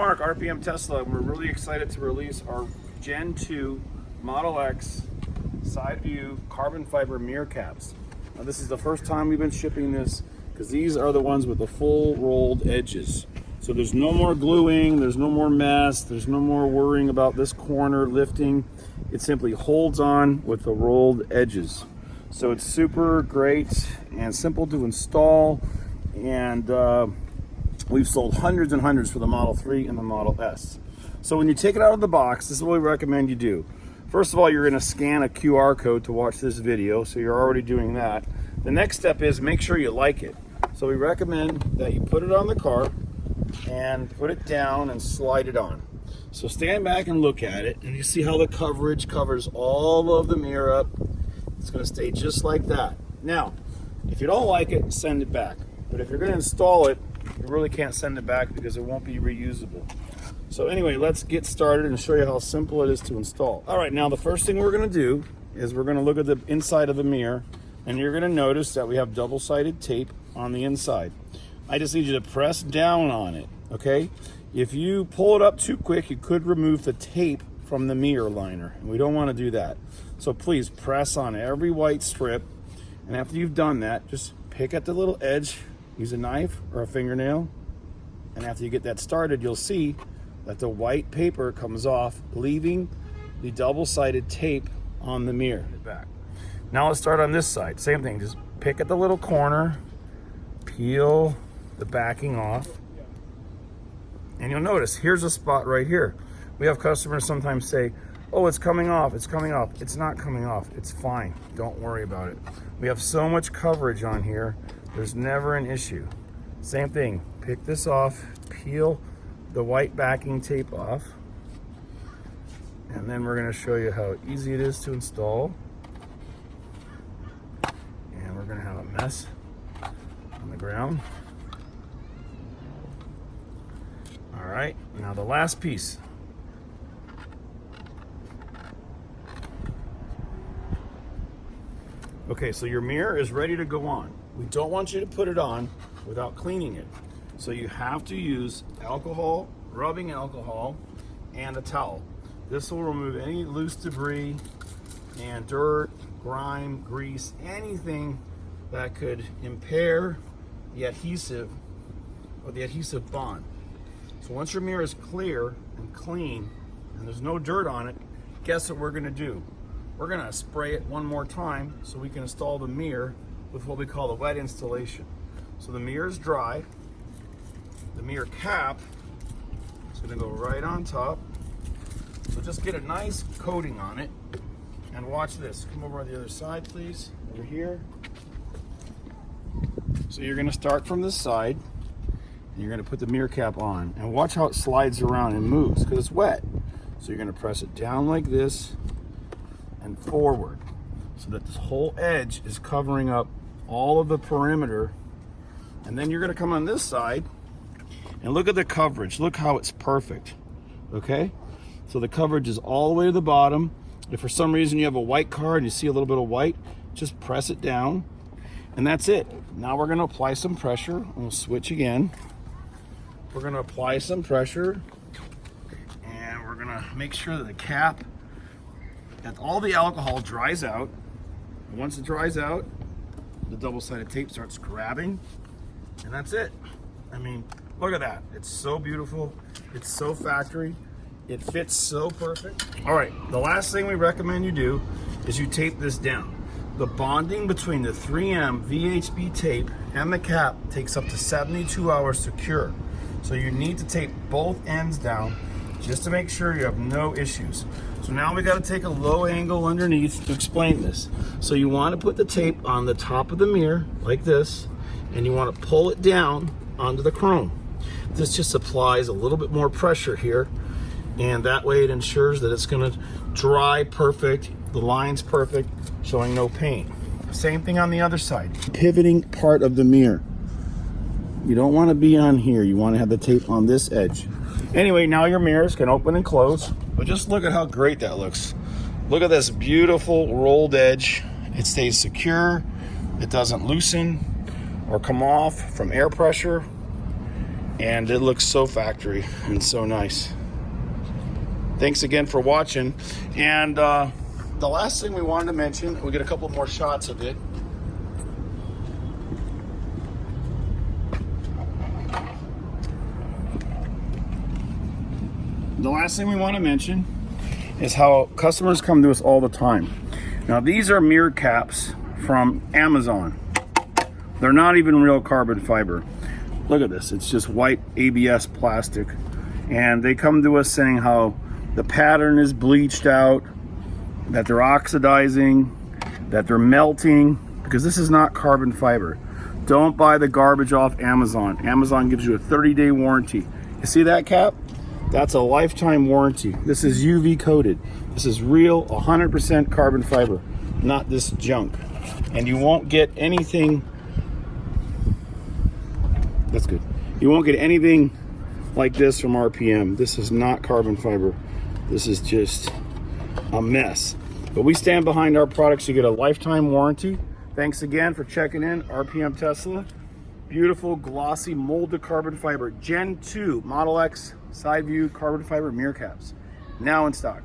Mark, RPM Tesla, and we're really excited to release our Gen 2 Model X side view carbon fiber mirror caps. Now, this is the first time we've been shipping this because these are the ones with the full rolled edges. So there's no more gluing, there's no more mess, there's no more worrying about this corner lifting. It simply holds on with the rolled edges. So it's super great and simple to install, and we've sold hundreds and hundreds for the Model 3 and the Model S. So when you take it out of the box, this is what we recommend you do. First of all, you're going to scan a QR code to watch this video, so you're already doing that. The next step is make sure you like it. So we recommend that you put it on the car and put it down and slide it on. So stand back and look at it, and you see how the coverage covers all of the mirror up. It's going to stay just like that. Now, if you don't like it, send it back. But if you're going to install it, you really can't send it back because it won't be reusable. So anyway, let's get started and show you how simple it is to install. All right, now the first thing we're going to do is we're going to look at the inside of the mirror, and you're going to notice that we have double-sided tape on the inside. I just need you to press down on it, okay? If you pull it up too quick, you could remove the tape from the mirror liner, and we don't want to do that. So please press on every white strip, and after you've done that, just pick at the little edge, use a knife or a fingernail, and after you get that started, you'll see that the white paper comes off, leaving the double-sided tape on the mirror. Back. Now let's start on this side. Same thing, just pick at the little corner, peel the backing off, and you'll notice here's a spot right here. We have customers sometimes say, oh, it's coming off, it's coming off. It's not coming off, it's fine, don't worry about it. We have so much coverage on here, there's never an issue. Same thing, pick this off, peel the white backing tape off, and then we're going to show you how easy it is to install. And we're going to have a mess on the ground. All right, now the last piece. Okay, so your mirror is ready to go on. We don't want you to put it on without cleaning it. So you have to use alcohol, rubbing alcohol, and a towel. This will remove any loose debris and dirt, grime, grease, anything that could impair the adhesive or the adhesive bond. So once your mirror is clear and clean and there's no dirt on it, guess what we're gonna do? We're gonna spray it one more time so we can install the mirror with what we call the wet installation. So the mirror is dry. The mirror cap is going to go right on top. So just get a nice coating on it, and watch this. Come over on the other side, please. Over here. So you're going to start from this side, and you're going to put the mirror cap on, and watch how it slides around and moves because it's wet. So you're going to press it down like this and forward so that this whole edge is covering up all of the perimeter. And then you're going to come on this side and look at the coverage. Look how it's perfect, okay? So the coverage is all the way to the bottom. If for some reason you have a white car and you see a little bit of white, just press it down, and that's it. Now we're gonna apply some pressure, and we'll switch again. We're gonna apply some pressure, and we're gonna make sure that the cap, that all the alcohol dries out. And once it dries out, the double-sided tape starts grabbing, and that's it. I mean, look at that. It's so beautiful. It's so factory. It fits so perfect. All right, the last thing we recommend you do is you tape this down. The bonding between the 3M VHB tape and the cap takes up to 72 hours to cure. So you need to tape both ends down just to make sure you have no issues. So now we got to take a low angle underneath to explain this. So you want to put the tape on the top of the mirror like this, and you want to pull it down onto the chrome. This just applies a little bit more pressure here, and that way it ensures that it's going to dry perfect, the line's perfect, showing no paint. Same thing on the other side. Pivoting part of the mirror. You don't want to be on here. You want to have the tape on this edge. Anyway, now your mirrors can open and close, but just look at how great that looks. Look at this beautiful rolled edge. It stays secure. It doesn't loosen or come off from air pressure. and it looks so factory and so nice. Thanks again for watching. And the last thing we wanted to mention, we get a couple more shots of it. The last thing we want to mention is how customers come to us all the time. Now, these are mirror caps from Amazon. They're not even real carbon fiber. Look at this, it's just white ABS plastic. And they come to us saying how the pattern is bleached out, that they're oxidizing, that they're melting, because this is not carbon fiber. Don't buy the garbage off Amazon. Amazon gives you a 30-day warranty. You see that cap? That's a lifetime warranty. This is UV coated. This is real 100% carbon fiber, not this junk. And you won't get anything, that's good. You won't get anything like this from RPM. This is not carbon fiber. This is just a mess. But we stand behind our products. You get a lifetime warranty. Thanks again for checking in, RPM Tesla. Beautiful, glossy, molded carbon fiber Gen 2 Model X side view carbon fiber mirror caps. Now in stock.